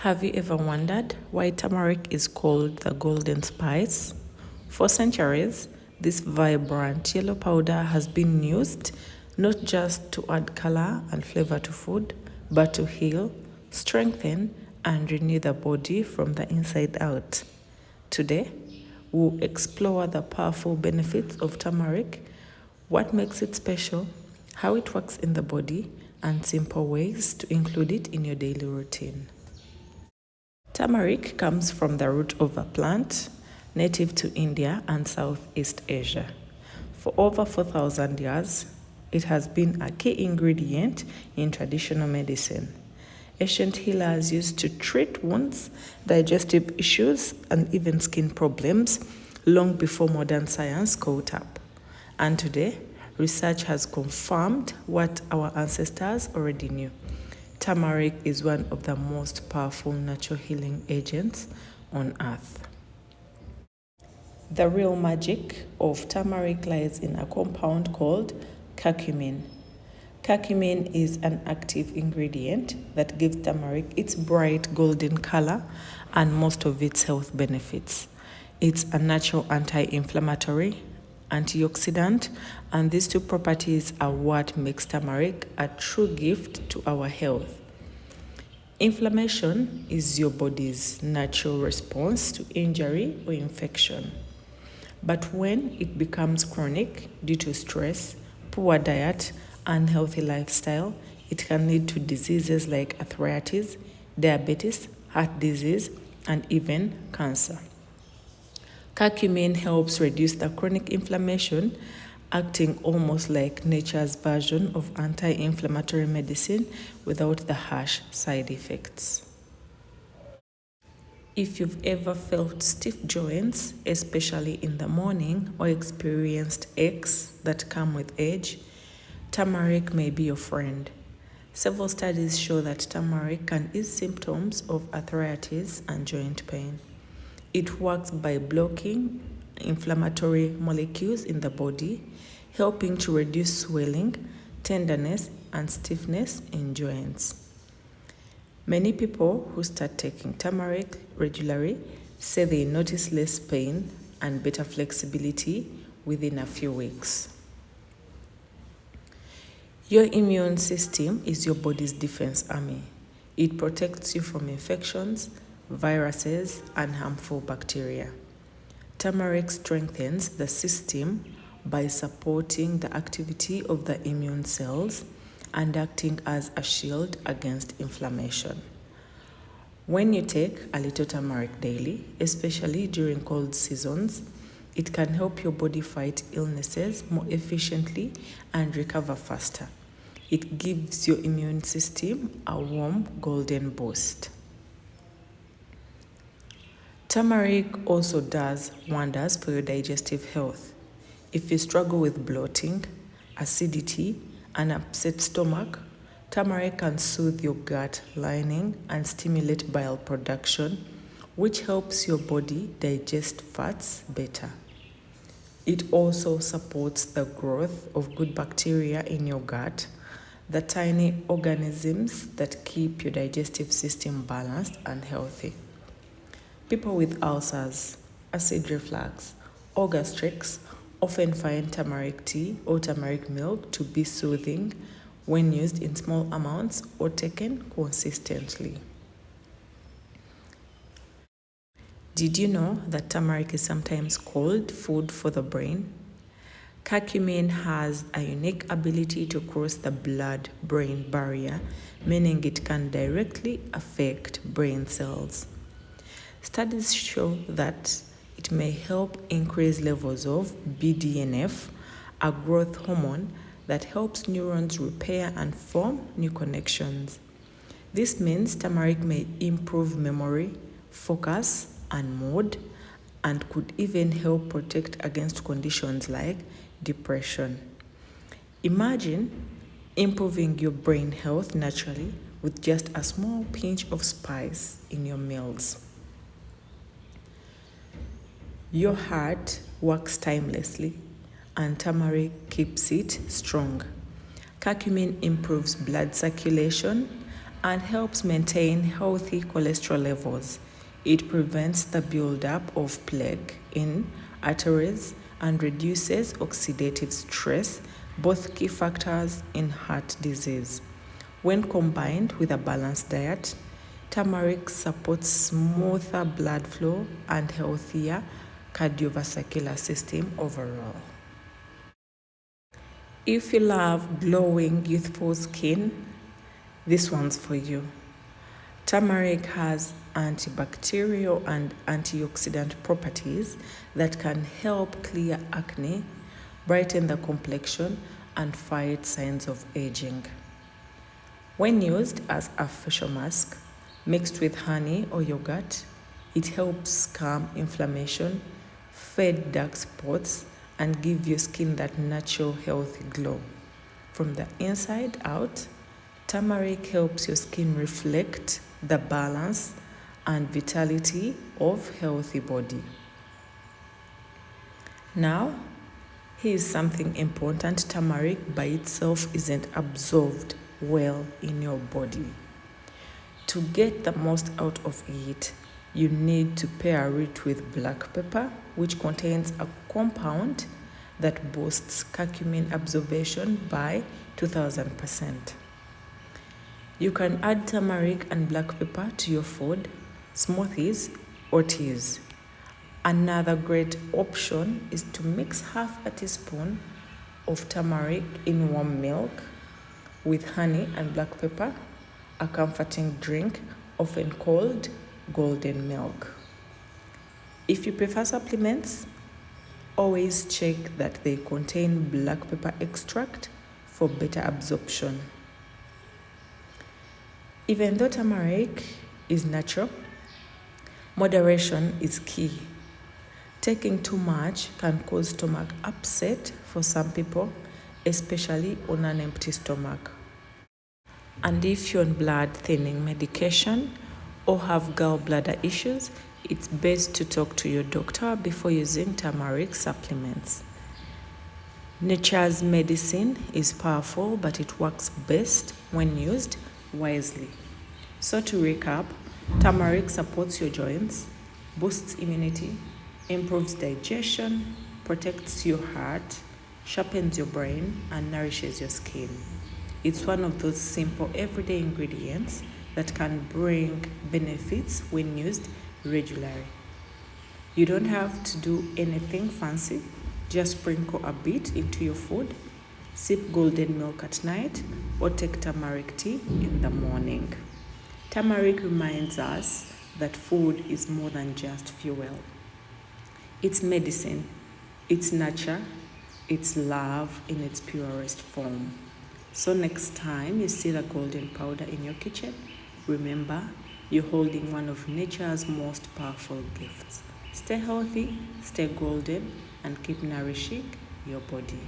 Have you ever wondered why turmeric is called the golden spice? For centuries, this vibrant yellow powder has been used not just to add color and flavor to food, but to heal, strengthen, and renew the body from the inside out. Today, we'll explore the powerful benefits of turmeric, what makes it special, how it works in the body, and simple ways to include it in your daily routine. Turmeric comes from the root of a plant native to India and Southeast Asia. For over 4,000 years, it has been a key ingredient in traditional medicine. Ancient healers used to treat wounds, digestive issues, and even skin problems long before modern science caught up. And today, research has confirmed what our ancestors already knew. Turmeric is one of the most powerful natural healing agents on earth. The real magic of turmeric lies in a compound called curcumin. Curcumin is an active ingredient that gives turmeric its bright golden color and most of its health benefits. It's a natural anti-inflammatory, antioxidant, and these two properties are what makes turmeric a true gift to our health. Inflammation is your body's natural response to injury or infection. But when it becomes chronic due to stress, poor diet, unhealthy lifestyle, it can lead to diseases like arthritis, diabetes, heart disease, and even cancer. Curcumin helps reduce the chronic inflammation, acting almost like nature's version of anti-inflammatory medicine without the harsh side effects. If you've ever felt stiff joints, especially in the morning, or experienced aches that come with age, turmeric may be your friend. Several studies show that turmeric can ease symptoms of arthritis and joint pain. It works by blocking inflammatory molecules in the body, helping to reduce swelling, tenderness, and stiffness in joints. Many people who start taking turmeric regularly say they notice less pain and better flexibility within a few weeks. Your immune system is your body's defense army. It protects you from infections, viruses, and harmful bacteria. Turmeric strengthens the system by supporting the activity of the immune cells and acting as a shield against inflammation. When you take a little turmeric daily, especially during cold seasons, it can help your body fight illnesses more efficiently and recover faster. It gives your immune system a warm golden boost. Turmeric also does wonders for your digestive health. If you struggle with bloating, acidity, and upset stomach, turmeric can soothe your gut lining and stimulate bile production, which helps your body digest fats better. It also supports the growth of good bacteria in your gut, the tiny organisms that keep your digestive system balanced and healthy. People with ulcers, acid reflux, or gastrics often find turmeric tea or turmeric milk to be soothing when used in small amounts or taken consistently. Did you know that turmeric is sometimes called food for the brain? Curcumin has a unique ability to cross the blood-brain barrier, meaning it can directly affect brain cells. Studies show that it may help increase levels of BDNF, a growth hormone that helps neurons repair and form new connections. This means turmeric may improve memory, focus, and mood, and could even help protect against conditions like depression. Imagine improving your brain health naturally with just a small pinch of spice in your meals. Your heart works timelessly, and turmeric keeps it strong. Curcumin improves blood circulation and helps maintain healthy cholesterol levels. It prevents the buildup of plaque in arteries and reduces oxidative stress, both key factors in heart disease. When combined with a balanced diet, turmeric supports smoother blood flow and healthier cardiovascular system overall. If you love glowing, youthful skin, this one's for you. Turmeric has antibacterial and antioxidant properties that can help clear acne, brighten the complexion, and fight signs of aging. When used as a facial mask, mixed with honey or yogurt, it helps calm inflammation, fade dark spots, and give your skin that natural healthy glow. From the inside out, turmeric helps your skin reflect the balance and vitality of healthy body. Now, here's something important. Turmeric by itself isn't absorbed well in your body. To get the most out of it, you need to pair it with black pepper, which contains a compound that boosts curcumin absorption by 2000%. You can add turmeric and black pepper to your food, smoothies, or teas. Another great option is to mix half a teaspoon of turmeric in warm milk with honey and black pepper, a comforting drink often called golden milk. If you prefer supplements, always check that they contain black pepper extract for better absorption. Even though turmeric is natural, moderation is key. Taking too much can cause stomach upset for some people, especially on an empty stomach. And if you're on blood thinning medication or have gallbladder issues, it's best to talk to your doctor before using turmeric supplements. Nature's medicine is powerful, but it works best when used wisely. So to recap, turmeric supports your joints, boosts immunity, improves digestion, protects your heart, sharpens your brain, and nourishes your skin. It's one of those simple everyday ingredients that can bring benefits when used regularly. You don't have to do anything fancy, just sprinkle a bit into your food, sip golden milk at night, or take turmeric tea in the morning. Turmeric reminds us that food is more than just fuel. It's medicine, it's nature, it's love in its purest form. So next time you see the golden powder in your kitchen, remember you're holding one of nature's most powerful gifts. Stay healthy, stay golden, and keep nourishing your body.